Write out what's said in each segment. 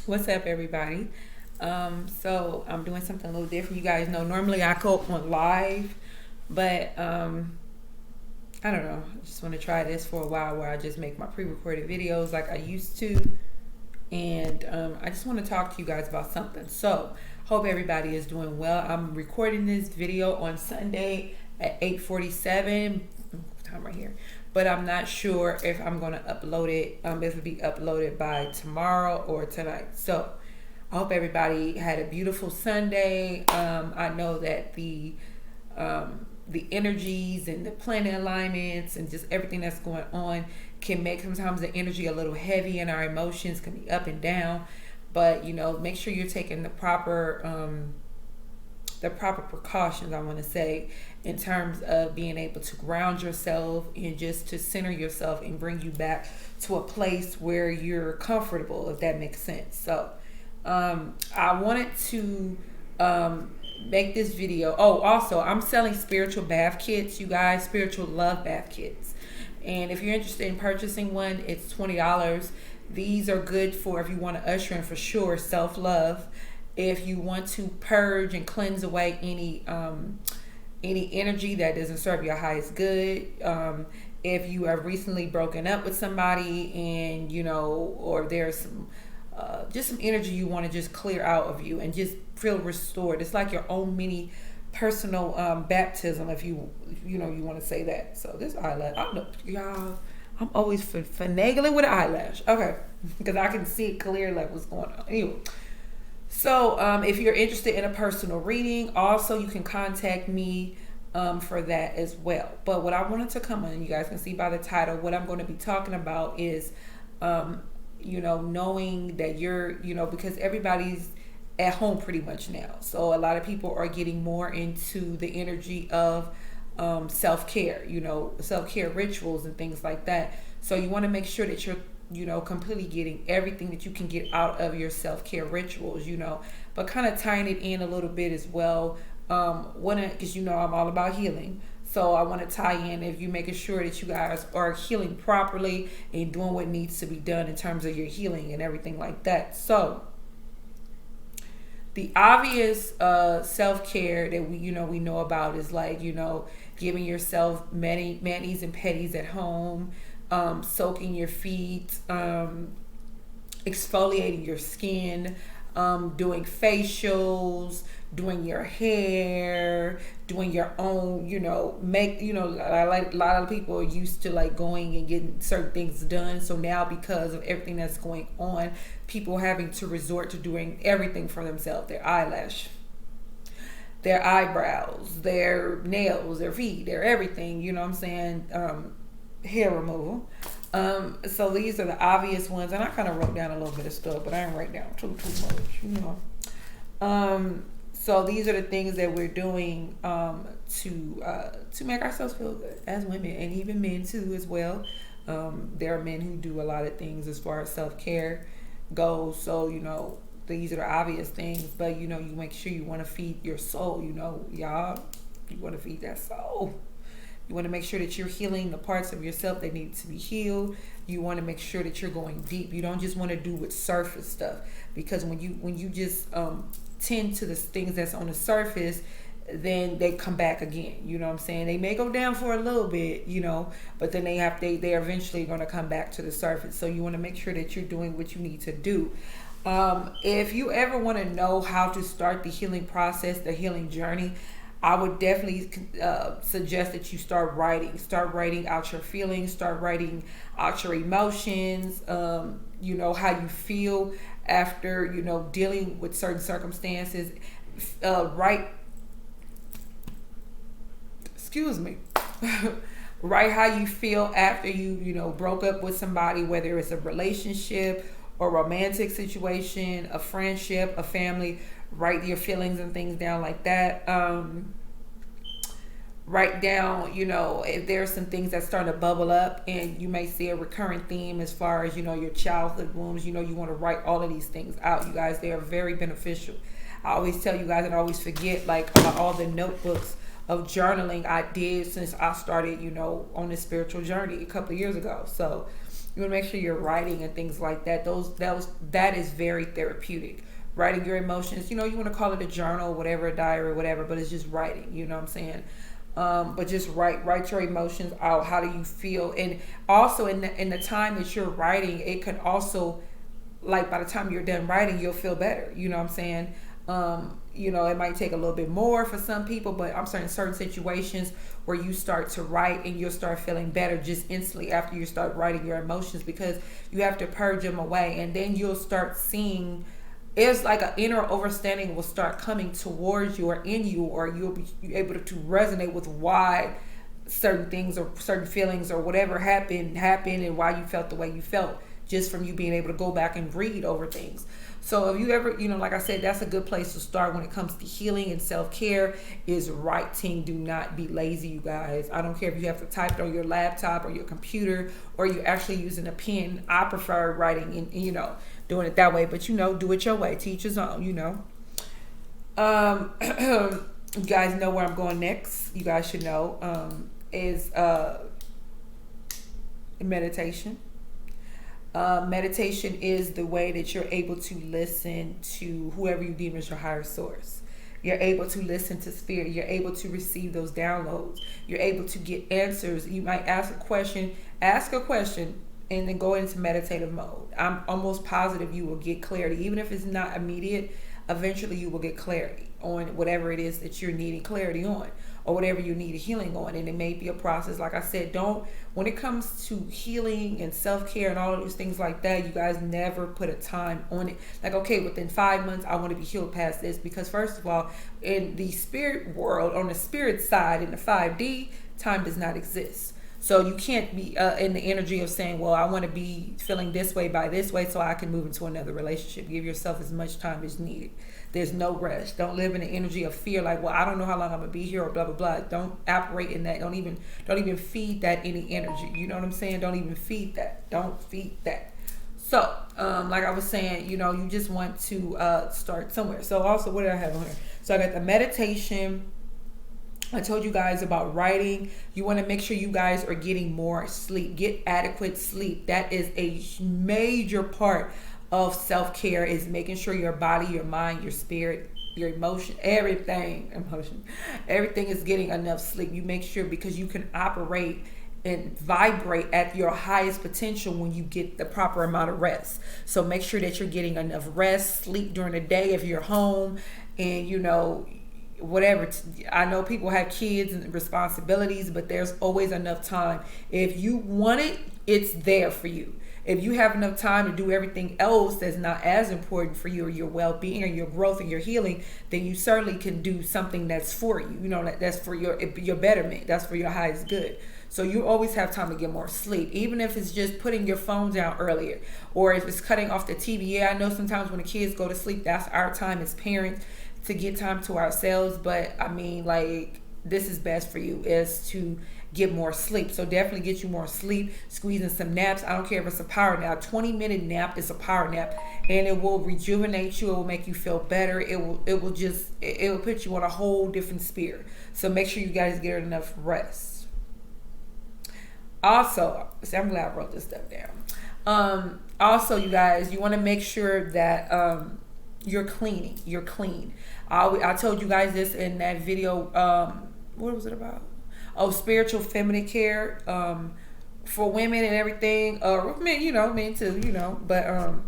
What's up, everybody? So I'm doing something a little different. You guys know normally I go on live, but I don't know. I just want to try this for a while where I just make my pre-recorded videos like I used to, and I just want to talk to you guys about something. So hope everybody is doing well. I'm recording this video on Sunday at 8:47. Time right here, but I'm not sure if I'm going to upload it. If it'll be uploaded by tomorrow or tonight. So I hope everybody had a beautiful Sunday. I know that the energies and the planet alignments and just everything that's going on can make sometimes the energy a little heavy and our emotions can be up and down. But make sure you're taking the proper precautions, I want to say, in terms of being able to ground yourself and just to center yourself and bring you back to a place where you're comfortable, if that makes sense. So I wanted to make this video. Oh, also, I'm selling spiritual bath kits, you guys, spiritual love bath kits. And if you're interested in purchasing one, it's $20. These are good for if you want to usher in, for sure, self-love. If you want to purge and cleanse away any energy that doesn't serve your highest good, if you have recently broken up with somebody and or there's some just some energy you want to just clear out of you and just feel restored. It's like your own mini personal baptism, if you want to say that. So this eyelash, I know y'all, I'm always finagling with an eyelash. Okay, because I can see it clear, like what's going on. Anyway. So if you're interested in a personal reading, also you can contact me for that as well. But what I wanted to come on, you guys can see by the title, what I'm going to be talking about is, knowing that you're, because everybody's at home pretty much now. So a lot of people are getting more into the energy of self-care, self-care rituals and things like that. So you want to make sure that you're completely getting everything that you can get out of your self-care rituals, but kind of tying it in a little bit as well. Because I'm all about healing. So I want to tie in if you making sure that you guys are healing properly and doing what needs to be done in terms of your healing and everything like that. So the obvious self-care that we know about is like, giving yourself manis and petties at home, soaking your feet, exfoliating your skin, doing facials, doing your hair, doing your own, a lot of people are used to like going and getting certain things done. So now, because of everything that's going on, people having to resort to doing everything for themselves: their eyelash, their eyebrows, their nails, their feet, their everything, hair removal. So these are the obvious ones, and I kind of wrote down a little bit of stuff, but I didn't write down too much, So these are the things that we're doing to make ourselves feel good as women, and even men too as well. There are men who do a lot of things as far as self-care goes. So these are the obvious things, but you make sure you want to feed your soul. Y'all, you want to feed that soul. You want to make sure that you're healing the parts of yourself that need to be healed. You want to make sure that you're going deep. You don't just want to do with surface stuff, because when you just tend to the things that's on the surface, then they come back again. You know what I'm saying? They may go down for a little bit, but then they're eventually going to come back to the surface. So you want to make sure that you're doing what you need to do. If you ever want to know how to start the healing process, the healing journey, I would definitely suggest that you start writing out your feelings, start writing out your emotions, how you feel after, dealing with certain circumstances. Write how you feel after you broke up with somebody, whether it's a relationship or romantic situation, a friendship, a family. Write your feelings and things down like that. Write down, if there's some things that start to bubble up and you may see a recurring theme as far as, your childhood wounds, you want to write all of these things out, you guys. They are very beneficial. I always tell you guys, and I always forget, like, about all the notebooks of journaling I did since I started, on this spiritual journey a couple of years ago. So You want to make sure you're writing and things like that. That is very therapeutic. Writing your emotions. You know, you want to call it a journal, whatever, a diary, whatever, but it's just writing. You know what I'm saying? But just write your emotions out. How do you feel? And also in the time that you're writing, it could also, like, by the time you're done writing, you'll feel better. You know what I'm saying? You know, it might take a little bit more for some people, but I'm saying certain situations where you start to write and you'll start feeling better just instantly after you start writing your emotions, because you have to purge them away, and then you'll start seeing, it's like an inner understanding will start coming towards you or in you, or you'll be able to resonate with why certain things or certain feelings or whatever happened and why you felt the way you felt, just from you being able to go back and read over things. So if you ever, you know, like I said, that's a good place to start when it comes to healing and self-care, is writing. Do not be lazy, you guys. I don't care if you have to type it on your laptop or your computer, or you're actually using a pen. I prefer writing and, you know, doing it that way, but, you know, do it your way. Teach his own, you know. You guys know where I'm going next. You guys should know, is meditation. Meditation is the way that you're able to listen to whoever you deem as your higher source. You're able to listen to spirit. You're able to receive those downloads. You're able to get answers. You might ask a question, and then go into meditative mode. I'm almost positive you will get clarity. Even if it's not immediate, eventually you will get clarity on whatever it is that you're needing clarity on, or whatever you need a healing on. And it may be a process. Like I said, when it comes to healing and self-care and all of those things like that, you guys never put a time on it. Like, okay, within 5 months, I want to be healed past this. Because first of all, in the spirit world, on the spirit side, in the 5D, time does not exist. So you can't be in the energy of saying, well, I want to be feeling this way by this way so I can move into another relationship. Give yourself as much time as needed. There's no rush. Don't live in the energy of fear, like, well, I don't know how long I'm gonna be here, or blah blah blah. Don't operate in that. Don't even feed that any energy. You know what I'm saying? Don't even feed that. Don't feed that. So, like I was saying, you know, you just want to start somewhere. So also, what did I have on here? So I got the meditation. I told you guys about writing. You want to make sure you guys are getting more sleep. Get adequate sleep. That is a major part of self-care, is making sure your body, your mind, your spirit, your everything is getting enough sleep. You make sure, because you can operate and vibrate at your highest potential when you get the proper amount of rest. So make sure that you're getting enough rest, sleep during the day if you're home, and, you know, whatever. I know people have kids and responsibilities, but there's always enough time. If you want it, it's there for you. If you have enough time to do everything else that's not as important for you, or your well-being or your growth and your healing, then you certainly can do something that's for you. You know, that's for your betterment. That's for your highest good. So you always have time to get more sleep, even if it's just putting your phone down earlier, or if it's cutting off the TV. Yeah, I know sometimes when the kids go to sleep, that's our time as parents to get time to ourselves. But I mean, like, this is best for you, is to get more sleep. So definitely get you more sleep, squeeze in some naps. I don't care if it's a power nap. 20-minute nap is a power nap, and it will rejuvenate you. It will make you feel better. It will put you on a whole different spirit. So make sure you guys get enough rest. Also, see, I'm glad I wrote this stuff down. Also, you guys, you want to make sure that you're cleaning. You're clean. I told you guys this in that video. What was it about? Oh, spiritual feminine care for women and everything. Men, you know, men too, you know. But I'm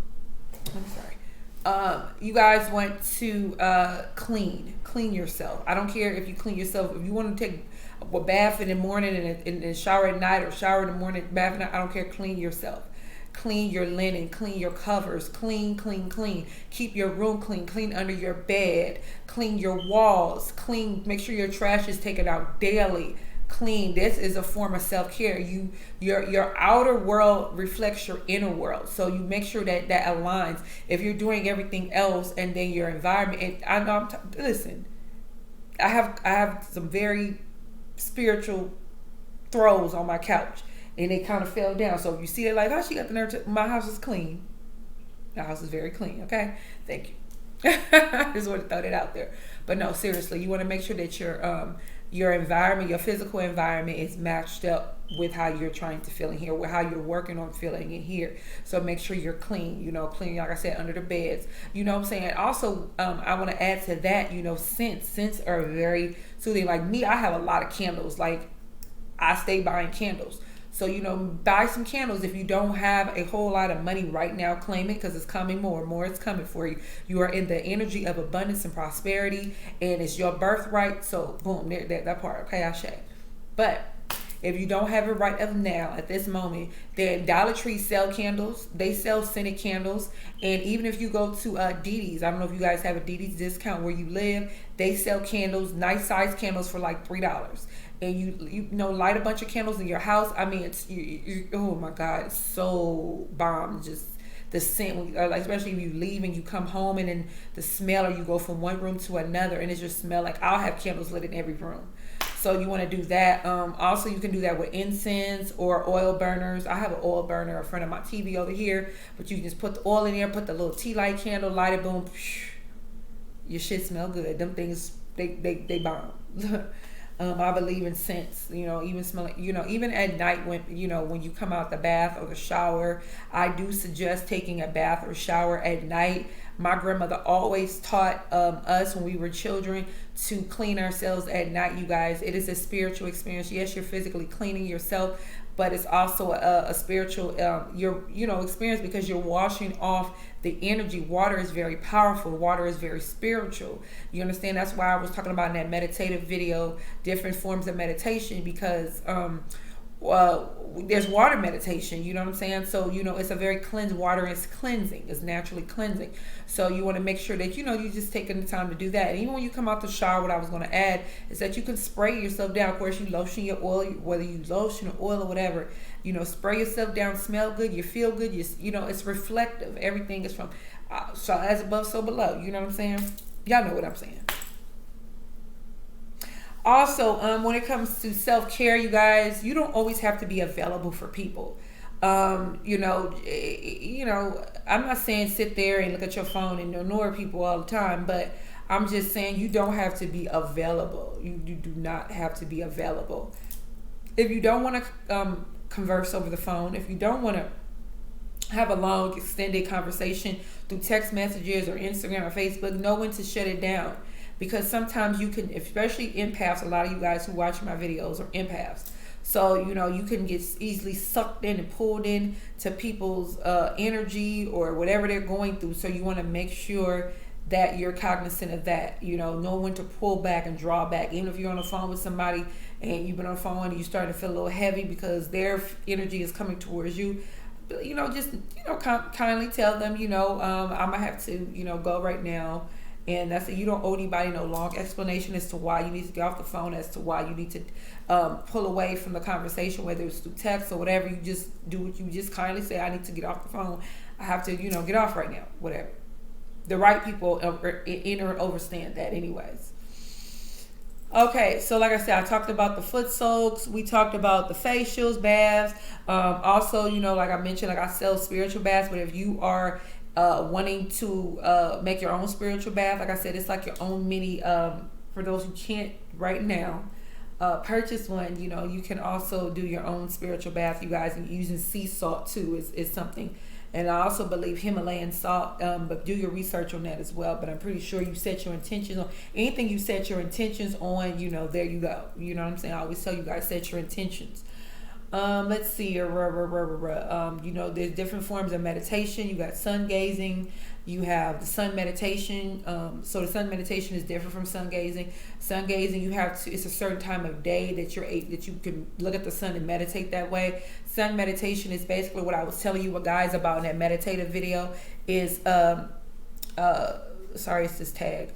sorry. You guys want to clean yourself. I don't care if you clean yourself. If you want to take a bath in the morning and shower at night, or shower in the morning, bath at night, I don't care. Clean yourself. Clean your linen, clean your covers, clean. Keep your room clean, clean under your bed, clean your walls, clean. Make sure your trash is taken out daily. Clean. This is a form of self-care. Your outer world reflects your inner world, so you make sure that aligns. If you're doing everything else, and then your environment, and I know listen, I have some very spiritual throws on my couch, and they kind of fell down. So if you see it, like, oh, she got the nerve to, my house is clean. My house is very clean. Okay, thank you. I just want to throw that out there. But no, seriously, you want to make sure that your environment, your physical environment, is matched up with how you're trying to feel in here, with how you're working on feeling in here. So make sure you're clean, clean, like I said, under the beds. You know what I'm saying? Also, I want to add to that, scents are very soothing. Like me, I have a lot of candles. Like I stay buying candles. So, buy some candles. If you don't have a whole lot of money right now, claim it, because it's coming more and more. It's coming for you. You are in the energy of abundance and prosperity, and it's your birthright. So, boom, that part. Okay, Ashe. But if you don't have it right up now at this moment, then Dollar Tree sell candles. They sell scented candles. And even if you go to Didi's, I don't know if you guys have a Didi's discount where you live, they sell candles, nice size candles for like $3. And you light a bunch of candles in your house. I mean, it's oh my God, it's so bomb. Just the scent, like especially if you leave and you come home, and then the smell, or you go from one room to another, and it just smell like, I'll have candles lit in every room. So you want to do that. Also, you can do that with incense or oil burners. I have an oil burner in front of my TV over here, but you can just put the oil in there, put the little tea light candle, light it, boom, your shit smell good. Them things, they bomb. I believe in scents, even smelling, even at night when you come out the bath or the shower. I do suggest taking a bath or shower at night. My grandmother always taught us when we were children to clean ourselves at night, you guys. It is a spiritual experience. Yes, you're physically cleaning yourself, but it's also a spiritual experience, because you're washing off the energy. Water is very powerful. Water is very spiritual. You understand? That's why I was talking about in that meditative video, different forms of meditation, because there's water meditation, you know what I'm saying? So, it's a very cleansed water. It's cleansing. It's naturally cleansing. So you want to make sure that, you just taking the time to do that. And even when you come out the shower, what I was going to add is that you can spray yourself down. Of course, you lotion your oil, whether you lotion or oil or whatever, spray yourself down, smell good, you feel good, it's reflective. Everything is from, so as above, so below. You know what I'm saying? Y'all know what I'm saying. Also, when it comes to self-care, you guys, you don't always have to be available for people. I'm not saying sit there and look at your phone and ignore people all the time, but I'm just saying you don't have to be available. You do not have to be available. If you don't want to converse over the phone, if you don't want to have a long, extended conversation through text messages or Instagram or Facebook, know when to shut it down. Because sometimes you can, especially empaths, a lot of you guys who watch my videos are empaths. So, you can get easily sucked in and pulled in to people's energy or whatever they're going through. So you want to make sure that you're cognizant of that. Know when to pull back and draw back. Even if you're on the phone with somebody and you've been on the phone and you start to feel a little heavy because their energy is coming towards you, kindly tell them, I'm going to have to, go right now. And that's it. You don't owe anybody no long explanation as to why you need to get off the phone, as to why you need to pull away from the conversation, whether it's through text or whatever. You just do what you just kindly say, I need to get off the phone. I have to, get off right now, whatever. The right people enter and understand that anyways. Okay, so like I said, I talked about the foot soaks. We talked about the facials, baths. Also, like I mentioned, I sell spiritual baths, but if you are wanting to make your own spiritual bath, like I said, it's like your own mini, for those who can't right now purchase one, you can also do your own spiritual bath, you guys, and using sea salt too is something. And I also believe Himalayan salt, but do your research on that as well. But I'm pretty sure you set your intentions on anything you set your intentions on, there you go. You know what I'm saying? I always tell you guys, set your intentions. Let's see, there's different forms of meditation. You got sun gazing, you have the sun meditation. So the sun meditation is different from sun gazing. Sun gazing, it's a certain time of day that you can look at the sun and meditate that way. Sun meditation is basically what I was telling you guys about in that meditative video is, sorry, it's this tag.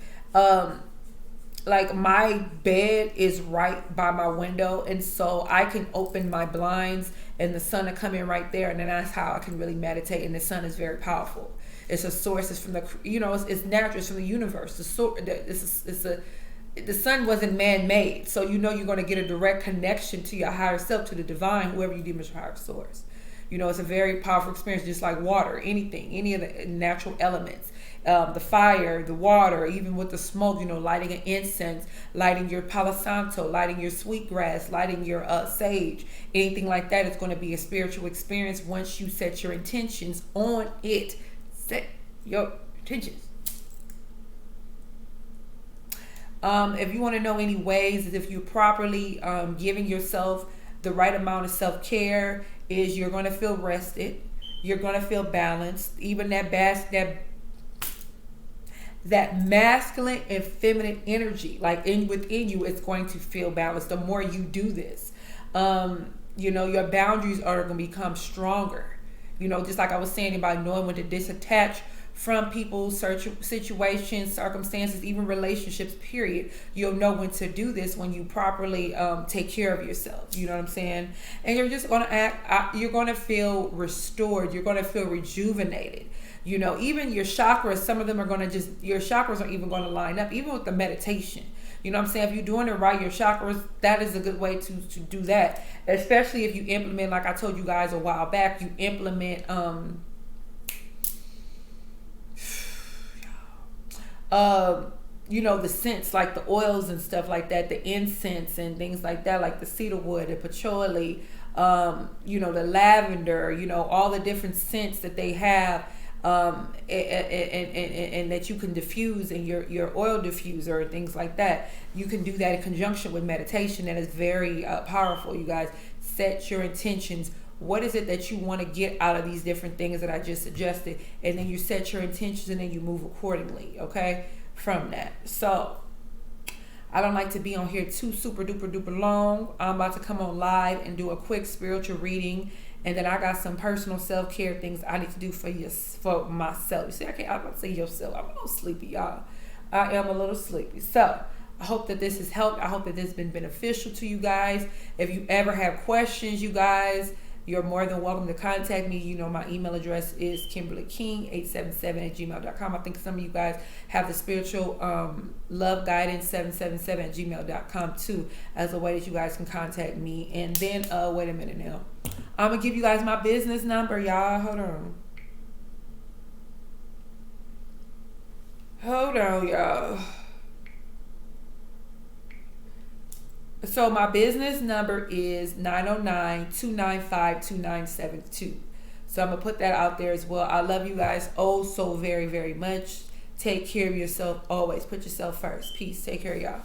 Like my bed is right by my window, and so I can open my blinds and the sun will come in right there, and then that's how I can really meditate. And the sun is very powerful. It's a source. It's from the it's natural. It's from the universe. The sun wasn't man-made, so you're going to get a direct connection to your higher self, to the divine, whoever you deem as your higher source. You know, it's a very powerful experience, just like water, anything, any of the natural elements. The fire, the water, even with the smoke, you know, lighting an incense, lighting your Palo Santo, lighting your sweetgrass, lighting your sage, anything like that is going to be a spiritual experience once you set your intentions on it. Set your intentions. If you want to know any ways, is if you're properly giving yourself the right amount of self-care, is you're going to feel rested, you're going to feel balanced, even that masculine and feminine energy, like within you, is going to feel balanced the more you do this. You know, your boundaries are going to become stronger. You know, just like I was saying about knowing when to disattach from people, situations, circumstances, even relationships, period. You'll know when to do this when you properly take care of yourself. You know what I'm saying? And you're just going to you're going to feel restored. You're going to feel rejuvenated. You know, even your chakras, some of them are going to your chakras are even going to line up, even with the meditation. You know what I'm saying? If you're doing it right, your chakras, that is a good way to do that. Especially if you implement, like I told you guys a while back, you implement, you know, the scents, like the oils and stuff like that, the incense and things like that, like the cedarwood, the patchouli, you know, the lavender, you know, all the different scents that they have. And that you can diffuse in your oil diffuser and things like that. You can do that in conjunction with meditation. That is very powerful. You guys, set your intentions. What is it that you want to get out of these different things that I just suggested? And then you set your intentions and then you move accordingly, okay, from that. So I don't like to be on here too super duper duper long. I'm about to come on live and do a quick spiritual reading. And then I got some personal self-care things I need to do for myself. You see, I'm about to say yourself. I'm a little sleepy, y'all. I am a little sleepy. So I hope that this has helped. I hope that this has been beneficial to you guys. If you ever have questions, you guys, you're more than welcome to contact me. You know, my email address is KimberlyKing877@gmail.com. I think some of you guys have the spiritual love guidance 777@gmail.com too, as a way that you guys can contact me. And then, wait a minute now. I'm going to give you guys my business number, y'all. Hold on, y'all. So my business number is 909-295-2972. So I'm going to put that out there as well. I love you guys oh so very, very much. Take care of yourself always. Put yourself first. Peace. Take care, y'all.